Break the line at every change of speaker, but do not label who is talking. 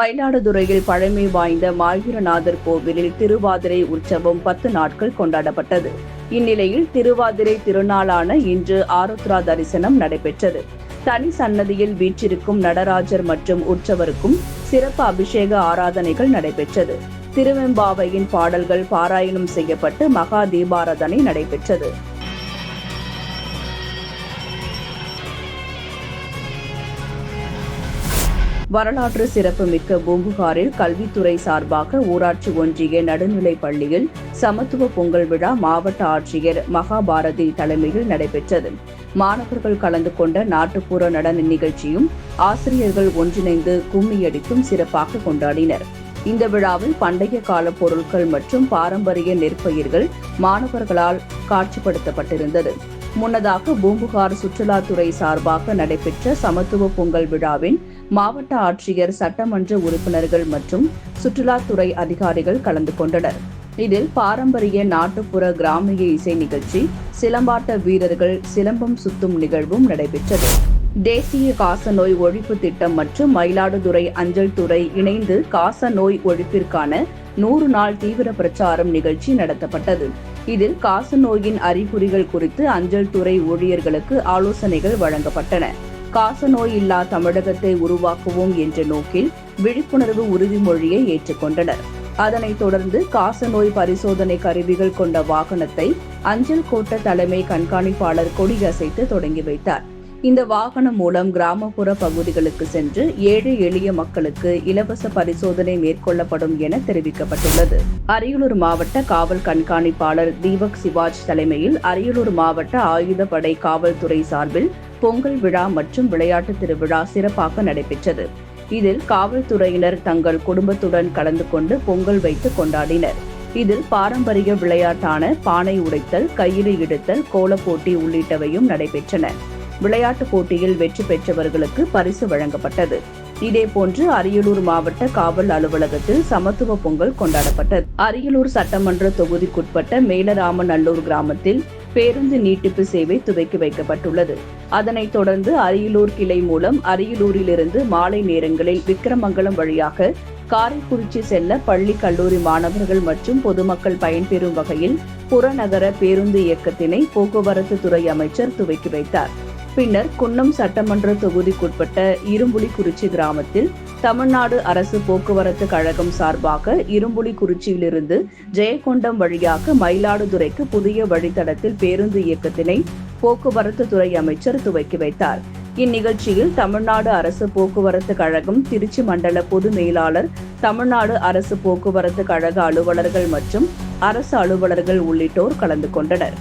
மயிலாடுதுறையில் பழமை வாய்ந்த மாயூரநாதர் கோவிலில் திருவாதிரை உற்சவம் 10 நாட்கள் கொண்டாடப்பட்டது. இந்நிலையில் திருவாதிரை திருநாளான இன்று ஆருத்ரா தரிசனம் நடைபெற்றது. தனி சன்னதியில் வீற்றிருக்கும் நடராஜர் மற்றும் உற்சவருக்கும் சிறப்பு அபிஷேக ஆராதனைகள் நடைபெற்றது. திருவெம்பாவையின் பாடல்கள் பாராயணம் செய்யப்பட்டு மகா தீபாராதனை நடைபெற்றது. வரலாற்று சிறப்புமிக்க பூம்புகாரில் கல்வித்துறை சார்பாக ஊராட்சி ஒன்றிய நடுநிலைப் பள்ளியில் சமத்துவ பொங்கல் விழா மாவட்ட ஆட்சியர் மகாபாரதி தலைமையில் நடைபெற்றது. மாணவர்கள் கலந்து கொண்ட நாட்டுப்புற நடன நிகழ்ச்சியும் ஆசிரியர்கள் ஒன்றிணைந்து கும்மியடித்தும் சிறப்பாக கொண்டாடினர். இந்த விழாவில் பண்டைய கால பொருட்கள் மற்றும் பாரம்பரிய நெற்பயிர்கள் மாணவர்களால் காட்சிப்படுத்தப்பட்டிருந்தது. முன்னதாக பூம்புகார் சுற்றுலாத்துறை சார்பாக நடைபெற்ற சமத்துவ பொங்கல் விழாவின் மாவட்ட ஆட்சியர், சட்டமன்ற உறுப்பினர்கள் மற்றும் சுற்றுலாத்துறை அதிகாரிகள் கலந்து கொண்டனர். இதில் பாரம்பரிய நாட்டுப்புற கிராமிய இசை நிகழ்ச்சி, சிலம்பாட்ட வீரர்கள் சிலம்பம் சுத்தும் நிகழ்வும் நடைபெற்றது. தேசிய காசநோய் ஒழிப்பு திட்டம் மற்றும் மயிலாடுதுறை அஞ்சல் துறை இணைந்து காச நோய் ஒழிப்பிற்கான 100 நாள் தீவிர பிரச்சாரம் நிகழ்ச்சி நடத்தப்பட்டது. இதில் காசநோயின் அறிகுறிகள் குறித்து அஞ்சல் துறை ஊழியர்களுக்கு ஆலோசனைகள் வழங்கப்பட்டன. காசநோய் இல்லா தமிழகத்தை உருவாக்குவோம் என்ற நோக்கில் விழிப்புணர்வு உறுதிமொழியை ஏற்றுக்கொண்டனர். அதனைத் தொடர்ந்து காசநோய் பரிசோதனை கருவிகள் கொண்ட வாகனத்தை அஞ்சல் கோட்ட தலைமை கண்காணிப்பாளர் கொடியசைத்து தொடங்கி வைத்தார். இந்த வாகனம் மூலம் கிராமப்புற பகுதிகளுக்கு சென்று ஏழை எளிய மக்களுக்கு இலவச பரிசோதனை மேற்கொள்ளப்படும் என தெரிவிக்கப்பட்டுள்ளது. அரியலூர் மாவட்ட காவல் கண்காணிப்பாளர் தீபக் சிவாஜ் தலைமையில் அரியலூர் மாவட்ட ஆயுதப்படை காவல்துறை சார்பில் பொங்கல் விழா மற்றும் விளையாட்டு திருவிழா சிறப்பாக நடைபெற்றது. இதில் காவல்துறையினர் தங்கள் குடும்பத்துடன் கலந்து கொண்டு பொங்கல் வைத்து கொண்டாடினர். இதில் பாரம்பரிய விளையாட்டான பானை உடைத்தல், கயிறு இழுத்தல், கோலப்போட்டி உள்ளிட்டவையும் நடைபெற்றன. விளையாட்டுப் போட்டியில் வெற்றி பெற்றவர்களுக்கு பரிசு வழங்கப்பட்டது. இதேபோன்று அரியலூர் மாவட்ட காவல் அலுவலகத்தில் சமத்துவ பொங்கல் கொண்டாடப்பட்டது. அரியலூர் சட்டமன்ற தொகுதிக்குட்பட்ட மேலராமநல்லூர் கிராமத்தில் பேருந்து நீட்டிப்பு சேவை துவக்கி வைக்கப்பட்டுள்ளது. அதனைத் தொடர்ந்து அரியலூர் கிளை மூலம் அரியலூரிலிருந்து மாலை நேரங்களில் விக்கிரமங்கலம் வழியாக காரைக்குறிச்சி செல்ல பள்ளி, கல்லூரி மாணவர்கள் மற்றும் பொதுமக்கள் பயன்பெறும் வகையில் புறநகர பேருந்து இயக்கத்தினை போக்குவரத்து துறை அமைச்சர் துவக்கி வைத்தார். பின்னர் குன்னம் சட்டமன்ற தொகுதிக்குட்பட்ட இரும்புலிக்குறிச்சி கிராமத்தில் தமிழ்நாடு அரசு போக்குவரத்து கழகம் சார்பாக இரும்புலிக்குறிச்சியிலிருந்து ஜெயங்கொண்டம் வழியாக மயிலாடுதுறைக்கு புதிய வழித்தடத்தில் பேருந்து இயக்கத்தினை போக்குவரத்து துறை அமைச்சர் துவக்கி வைத்தார். இந்நிகழ்ச்சியில் தமிழ்நாடு அரசு போக்குவரத்து கழகம் திருச்சி மண்டல பொது மேலாளர், தமிழ்நாடு அரசு போக்குவரத்து கழக அலுவலர்கள் மற்றும் அரசு அலுவலர்கள் உள்ளிட்டோர் கலந்து கொண்டனர்.